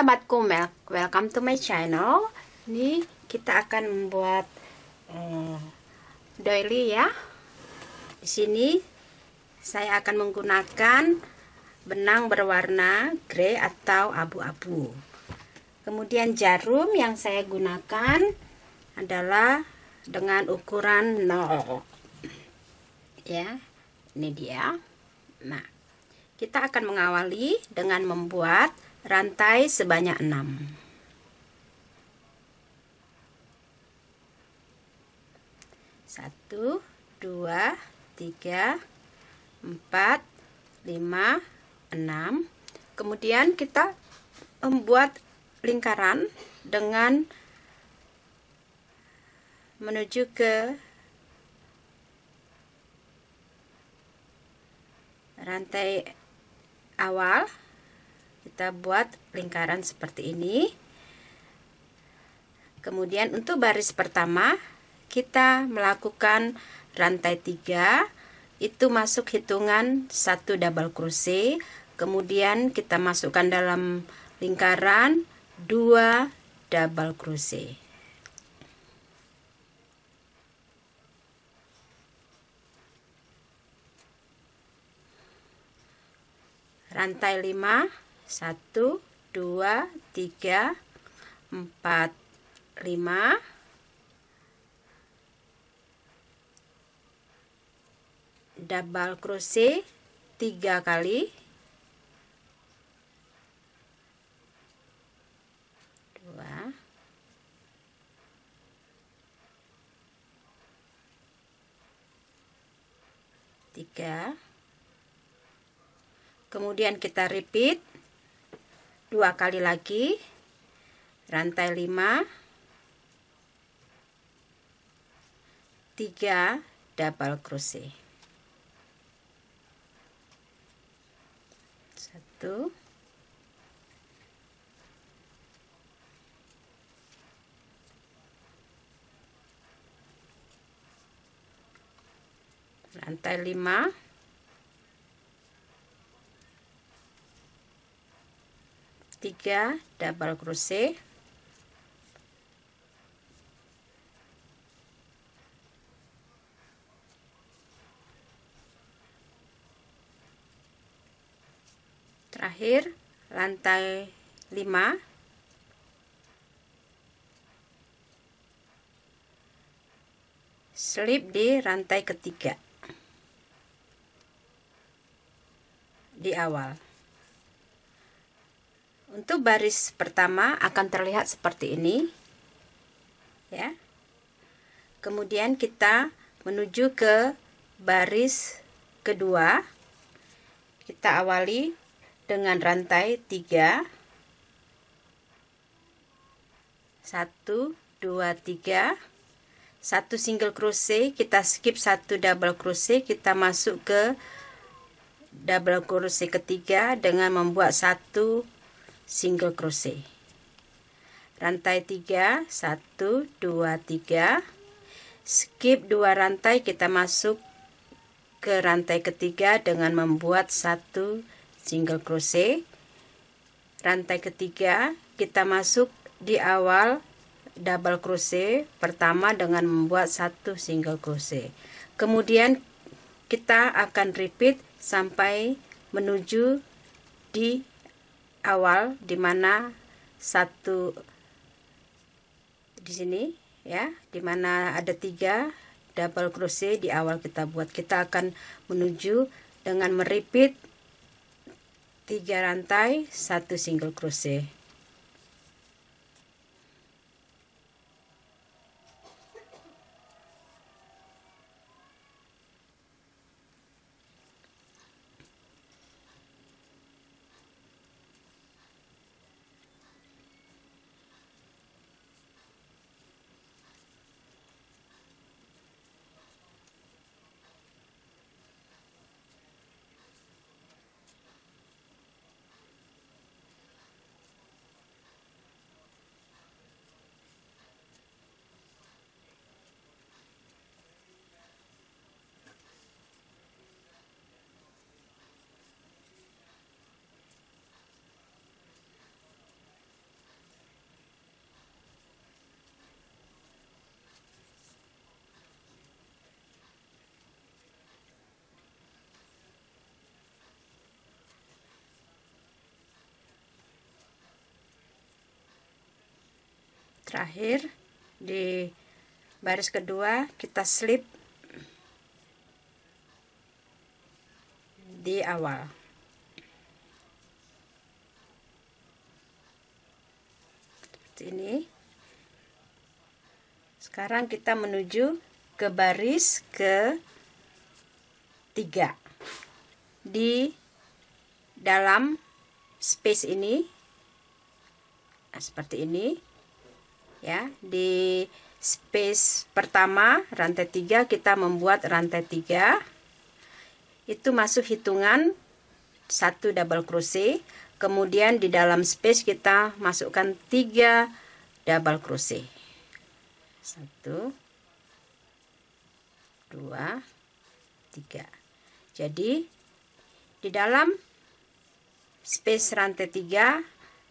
sahabatku, welcome to my channel. Ini kita akan membuat doily ya. Di sini saya akan menggunakan benang berwarna grey atau abu-abu. Kemudian jarum yang saya gunakan adalah dengan ukuran 0. Ya, ini dia. Nah, kita akan mengawali dengan membuat rantai sebanyak 6. 1, 2, 3, 4, 5, 6. Kemudian kita membuat lingkaran dengan menuju ke rantai awal. Kita buat lingkaran seperti ini. Kemudian untuk baris pertama kita melakukan rantai 3, itu masuk hitungan 1 double crochet. Kemudian kita masukkan dalam lingkaran 2 double crochet. Rantai 5, 1, 2, 3, 4, 5. Double crochet 3 kali. 2, 3. Kemudian kita repeat 2 kali lagi, rantai 5, 3 double crochet. 1, rantai 5, 3 double crochet. Terakhir rantai 5, slip di rantai ketiga di awal. Untuk baris pertama akan terlihat seperti ini ya. Kemudian kita menuju ke baris kedua. Kita awali dengan rantai 3, 1, 2, 3, 1 single crochet, kita skip 1 double crochet, kita masuk ke double crochet ketiga dengan membuat 1 single crochet. Rantai 3, 1, 2, 3, skip 2 rantai, kita masuk ke rantai ketiga dengan membuat 1 single crochet. Rantai ketiga kita masuk di awal double crochet pertama dengan membuat 1 single crochet. Kemudian kita akan repeat sampai menuju di awal, dimana 1 di sini ya, dimana ada 3 double crochet di awal kita buat. Kita akan menuju dengan merepeat 3 rantai 1 single crochet. Terakhir di baris kedua kita slip di awal. Seperti ini. Sekarang kita menuju ke baris ke-3. Di dalam space ini, nah, seperti ini ya. Di space pertama rantai 3 kita membuat rantai 3. Itu masuk hitungan 1 double crochet. Kemudian di dalam space kita masukkan 3 double crochet. 1 2 3. Jadi di dalam space rantai 3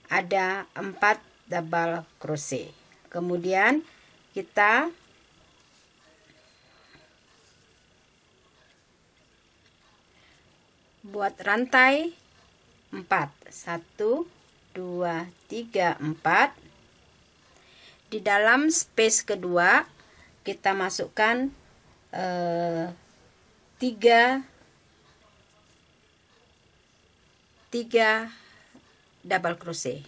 ada 4 double crochet. Kemudian kita buat rantai 4. 1 2 3 4. Di dalam space kedua kita masukkan 3 double crochet.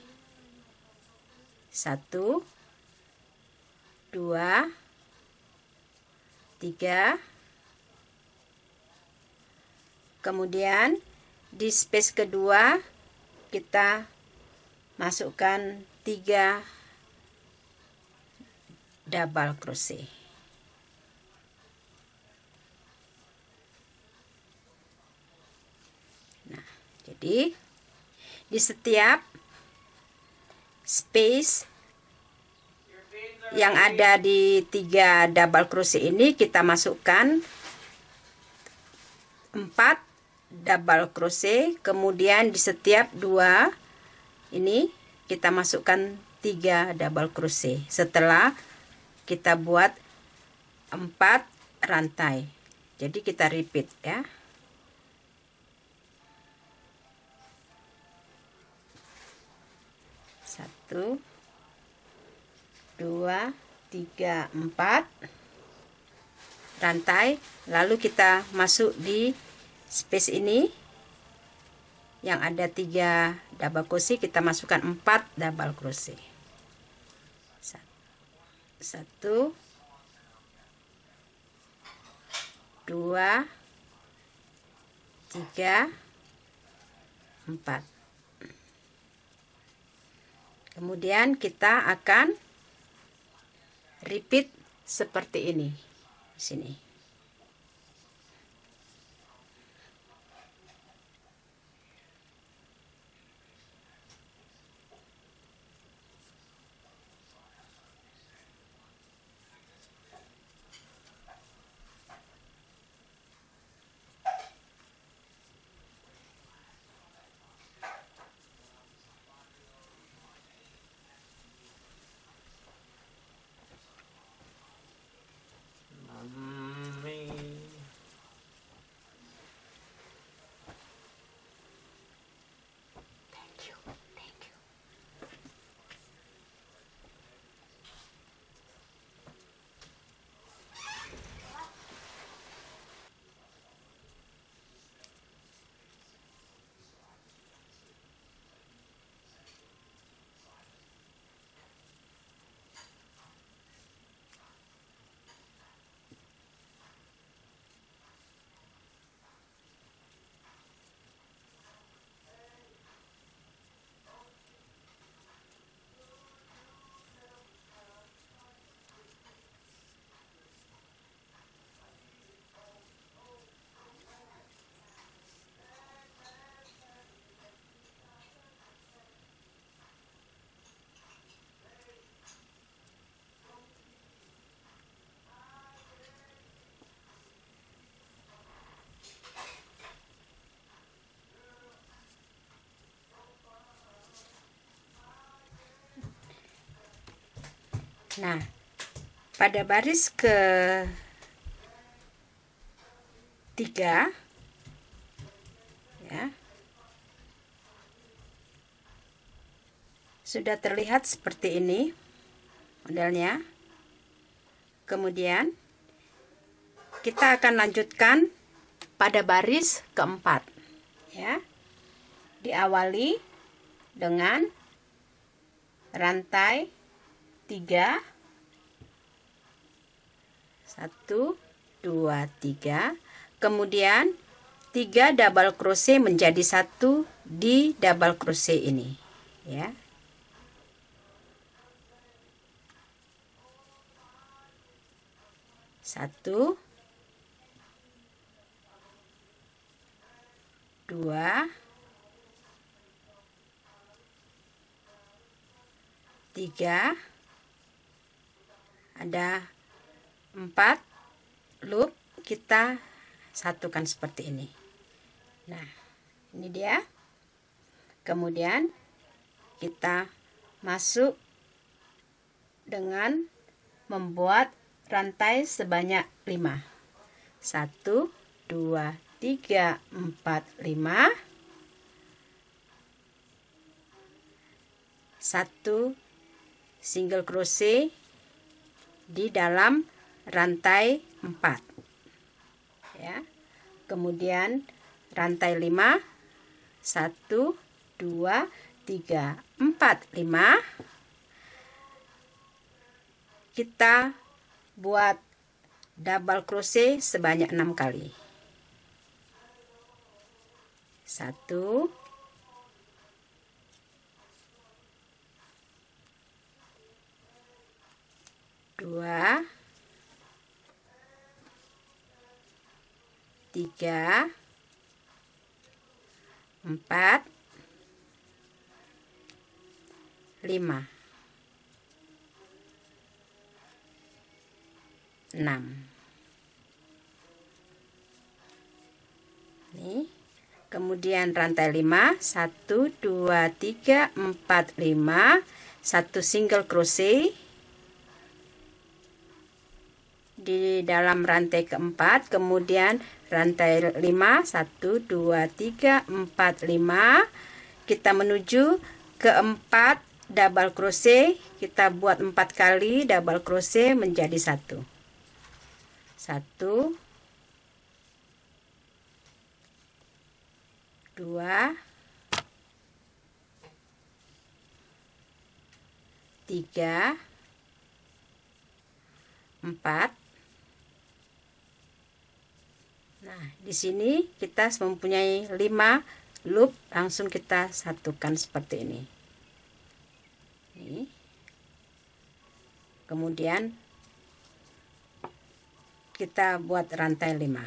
1 2 3. Kemudian di space kedua kita masukkan 3 double crochet. Nah, jadi di setiap space yang ada di 3 double crochet ini kita masukkan 4 double crochet. Kemudian di setiap 2 ini kita masukkan 3 double crochet setelah kita buat 4 rantai. Jadi kita repeat ya. 1 2 3 4 rantai, lalu kita masuk di space ini yang ada 3 double crochet, kita masukkan 4 double crochet. 1 2 3 4. Kemudian kita akan repeat seperti ini di sini. Nah, pada baris ke-3 ya, sudah terlihat seperti ini. modelnya. Kemudian kita akan lanjutkan pada baris keempat, ya. Diawali dengan rantai 3, 1, 2, 3, kemudian 3 double crochet menjadi 1 di double crochet ini, ya. Satu, 2, 3, ada 4 loop, kita satukan seperti ini. Nah, ini dia. Kemudian kita masuk dengan membuat rantai sebanyak 5. 1, 2, 3, 4, 5. 1 single crochet di dalam rantai 4, ya. Kemudian rantai 5, 1, 2, 3, 4, 5. Kita buat double crochet sebanyak 6 kali. 1, 2, 3, 4, 5, 6. Nih. Kemudian rantai 5, 1, 2, 3, 4, 5, 1 single crochet di dalam rantai keempat, kemudian rantai 5, 1, 2, 3, 4, 5, kita menuju ke 4 double crochet, kita buat 4 kali double crochet menjadi 1. 1, 2, 3, 4. Nah, di sini kita mempunyai 5 loop, langsung kita satukan seperti ini. Nih. Kemudian kita buat rantai 5.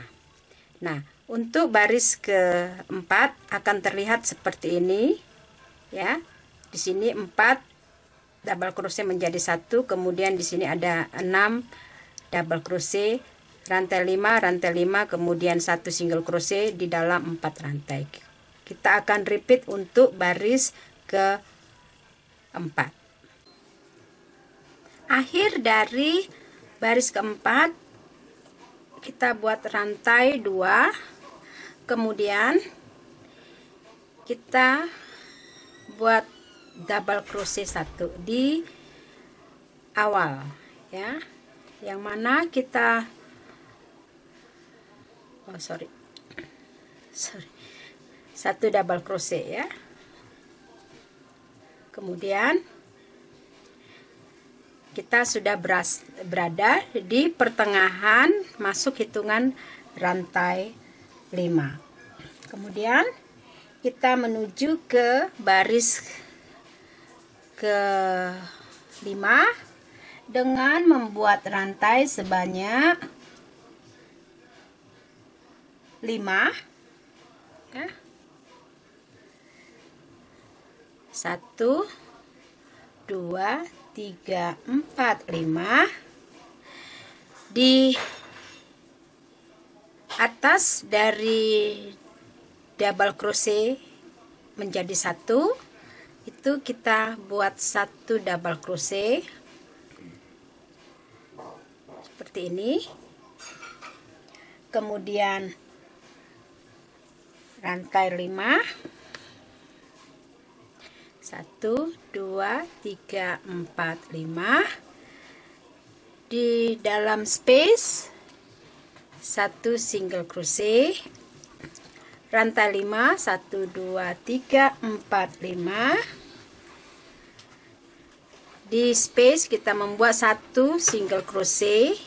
Nah, untuk baris keempat akan terlihat seperti ini, ya. Di sini 4 double crochet menjadi 1, kemudian di sini ada 6 double crochet, rantai 5, kemudian 1 single crochet di dalam 4 rantai. Kita akan repeat untuk baris keempat. Akhir dari baris keempat, kita buat rantai 2, kemudian kita buat double crochet 1 di awal, ya, yang mana kita satu double crochet, ya. Kemudian kita sudah berada di pertengahan masuk hitungan rantai 5. Kemudian kita menuju ke baris ke-5 dengan membuat rantai sebanyak 5, ya. 1, 2, 3, 4, 5. Di atas dari double crochet menjadi 1, itu kita buat 1 double crochet seperti ini. Kemudian rantai 5, 1, 2, 3, 4, 5. di dalam space 1 single crochet, rantai 5, 1 2 3 4 5. Di space kita membuat 1 single crochet,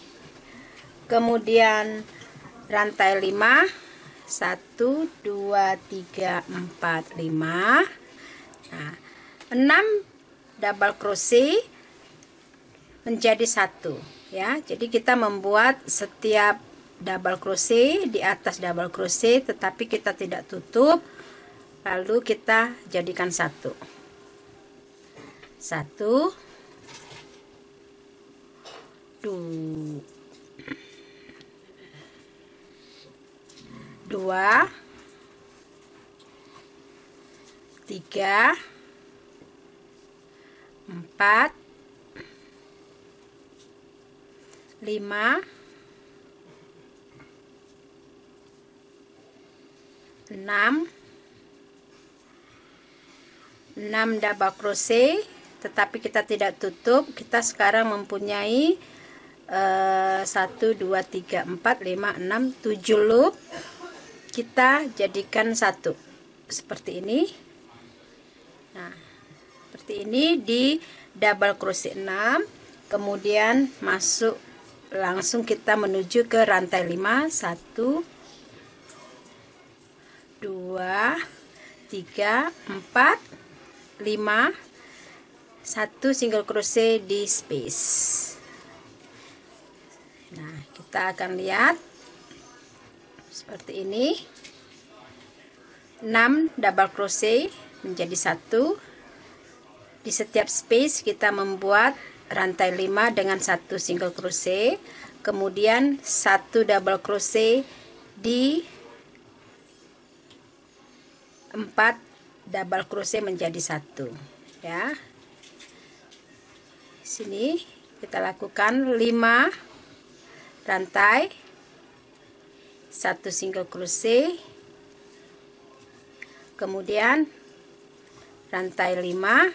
kemudian rantai 5, 1 2 3 4 5. Nah, 6 double crochet menjadi 1 ya. Jadi kita membuat setiap double crochet di atas double crochet, tetapi kita tidak tutup, lalu kita jadikan 1 2 3 4 5 6 double crochet, tetapi kita tidak tutup. Kita sekarang mempunyai 1 2 3 4 5 6 7 loop. Kita jadikan 1 seperti ini. Nah, seperti ini di double crochet 6, kemudian masuk langsung kita menuju ke rantai 5, 1 2 3 4 5, 1 single crochet di space. Nah, kita akan lihat seperti ini. 6 double crochet menjadi 1. Di setiap space kita membuat rantai 5 dengan 1 single crochet, kemudian 1 double crochet di 4 double crochet menjadi 1 ya. Sini kita lakukan 5 rantai, 1 single crochet, kemudian rantai 5,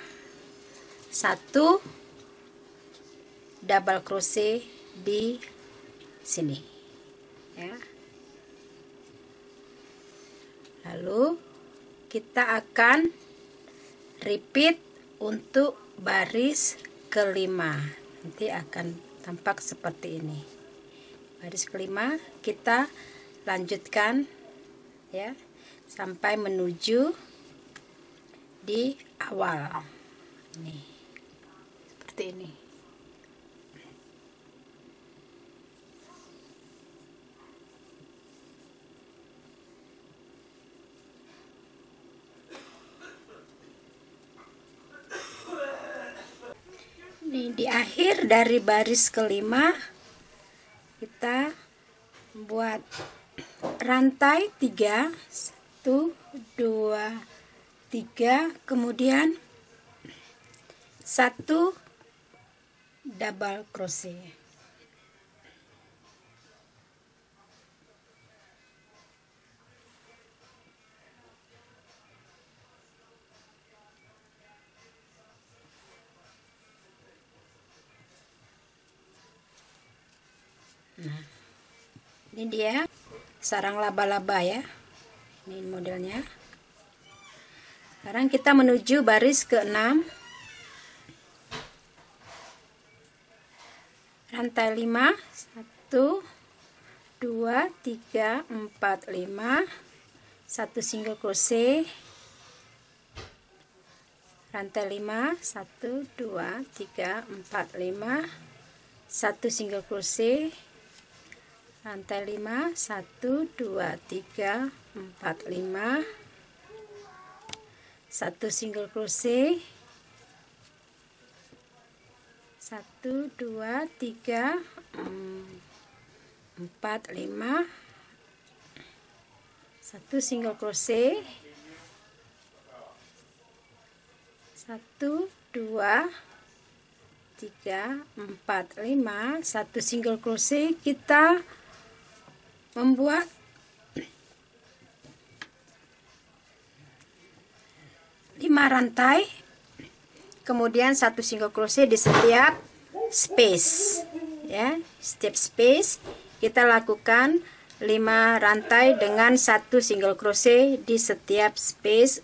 1 double crochet di sini ya. Lalu kita akan repeat untuk baris kelima. Nanti akan tampak seperti ini. Baris kelima kita lanjutkan ya sampai menuju di awal. Ini seperti ini. Ini di akhir dari baris kelima kita buat rantai 3, 1 2 3, kemudian 1 double crochet. Nah, ini dia sarang laba-laba ya. Ini modelnya. Sekarang kita menuju baris ke-6. Rantai 5, 1 2 3 4 5, 1 single crochet, rantai 5, 1 2 3 4 5, 1 single crochet, rantai 5, 1 2 3 4 5, 1 single crochet, 1 2 3 4 5, 1 single crochet, 1 2 3 4 5, 1 single crochet. Kita membuat 5 rantai, kemudian 1 single crochet di setiap space ya. Setiap space kita lakukan 5 rantai dengan 1 single crochet di setiap space.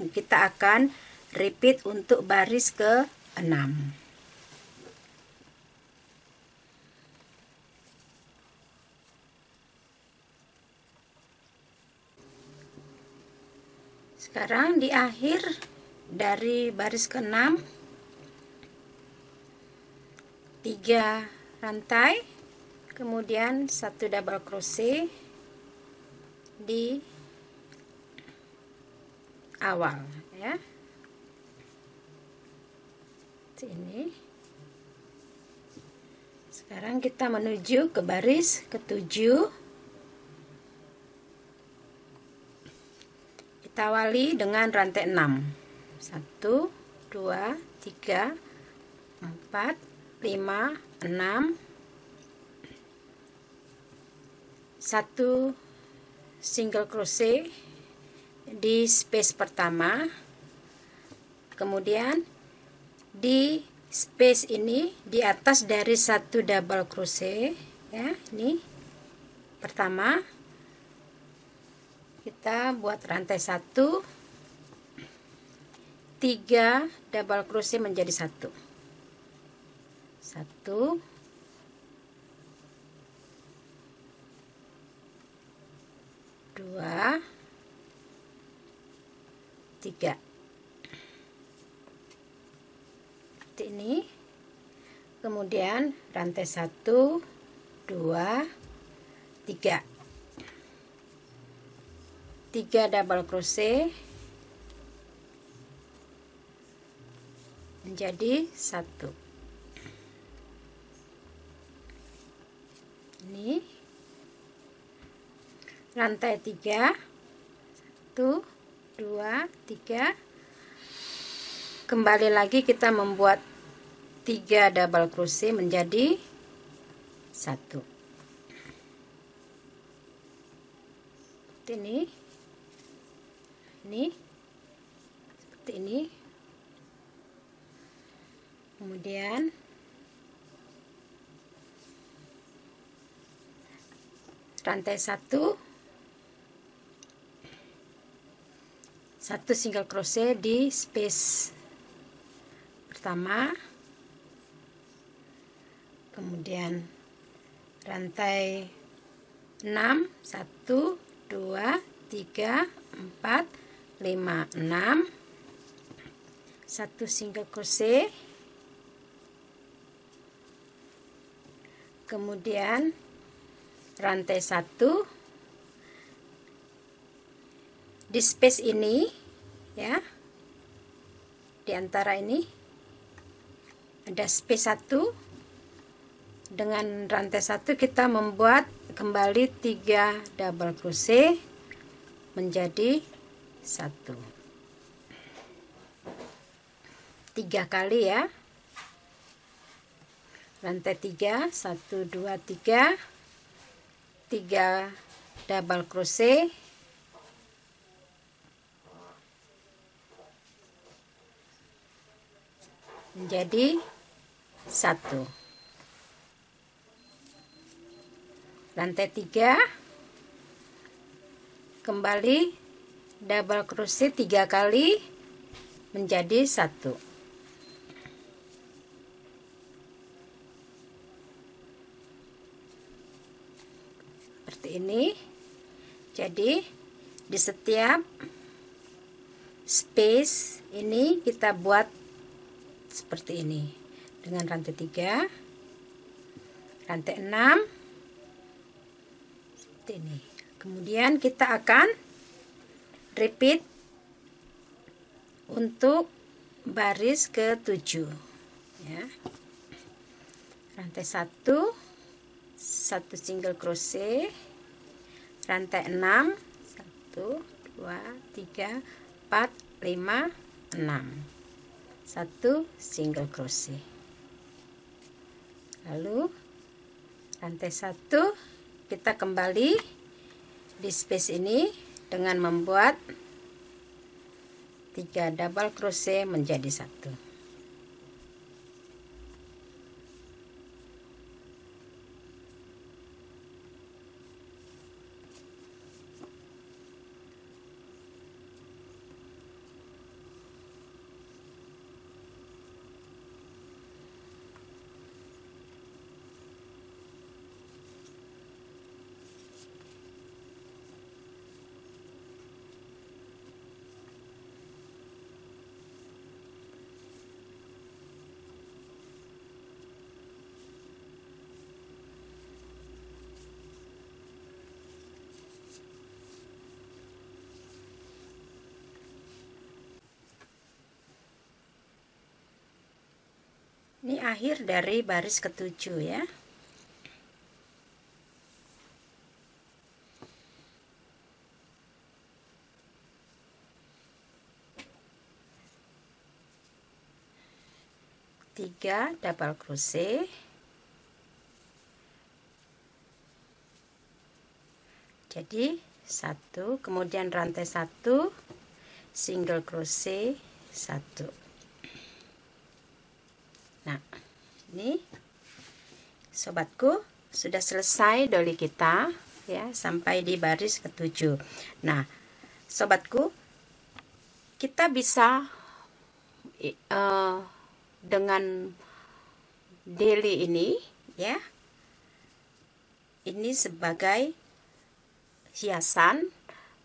Kita akan repeat untuk baris ke-6. Sekarang di akhir dari baris ke-6, 3 rantai, kemudian 1 double crochet di awal, ya. Ini. Sekarang kita menuju ke baris ke-7. Kita awali dengan rantai 6. 1, 2, 3, 4, 5, 6. 1 single crochet di space pertama. Kemudian di space ini di atas dari 1 double crochet, ya. Ini pertama. Kita buat rantai 1, 3 double crochet menjadi 1, 1, 2, 3. Seperti ini. Kemudian rantai 1, 2, 3. 3 double crochet menjadi 1. Ini rantai 3, 1, 2, 3. Kembali lagi kita membuat 3 double crochet menjadi 1. Seperti ini. Seperti ini. Kemudian rantai 1, 1 single crochet di space pertama. Kemudian rantai 6, 1, 2, 3, 4, 5, 6. 1 single crochet. Kemudian rantai 1 di space ini, ya. Di antara ini ada space 1. Dengan rantai 1 kita membuat kembali 3 double crochet menjadi 1. 3 kali, ya. Rantai 3, 1, 2, 3. 3 double crochet menjadi 1. Rantai 3, kembali double crochet 3 kali menjadi 1. Seperti ini. Jadi di setiap space ini kita buat seperti ini dengan rantai 3, rantai 6, seperti ini. Kemudian kita akan repeat untuk baris ke-7, ya. Rantai 1, 1 single crochet, rantai 6, 1, 2, 3, 4, 5, 6. 1 single crochet. Lalu rantai 1 kita kembali di space ini dengan membuat 3 double crochet menjadi 1. akhir dari baris ketujuh ya. Tiga double crochet, jadi satu, kemudian rantai satu, single crochet satu. Nah, ini sobatku sudah selesai doli kita ya, sampai di baris ketujuh. Nah, sobatku, kita bisa dengan daily ini ya, ini sebagai hiasan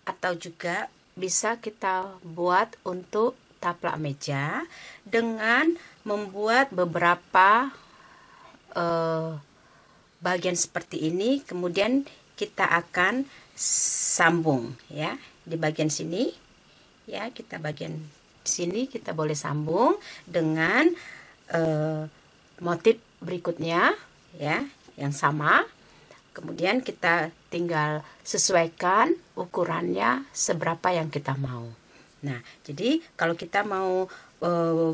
atau juga bisa kita buat untuk taplak meja dengan membuat beberapa bagian seperti ini. Kemudian kita akan sambung ya di bagian sini ya, kita bagian sini kita boleh sambung dengan motif berikutnya ya, yang sama. Kemudian kita tinggal sesuaikan ukurannya seberapa yang kita mau. Nah, jadi kalau kita mau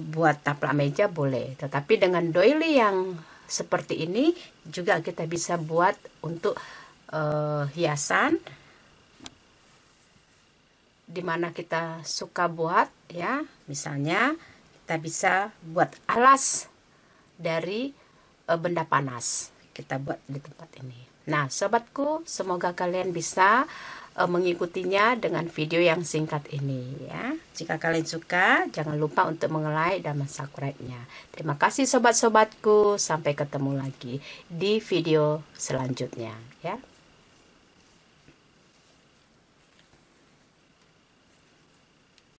buat taplak meja boleh, tetapi dengan doily yang seperti ini juga kita bisa buat untuk hiasan, dimana kita suka buat ya. Misalnya kita bisa buat alas dari benda panas, kita buat di tempat ini. Nah sobatku, semoga kalian bisa mengikutinya dengan video yang singkat ini ya. Jika kalian suka, jangan lupa untuk like dan subscribe-nya. Terima kasih sobat-sobatku, sampai ketemu lagi di video selanjutnya ya.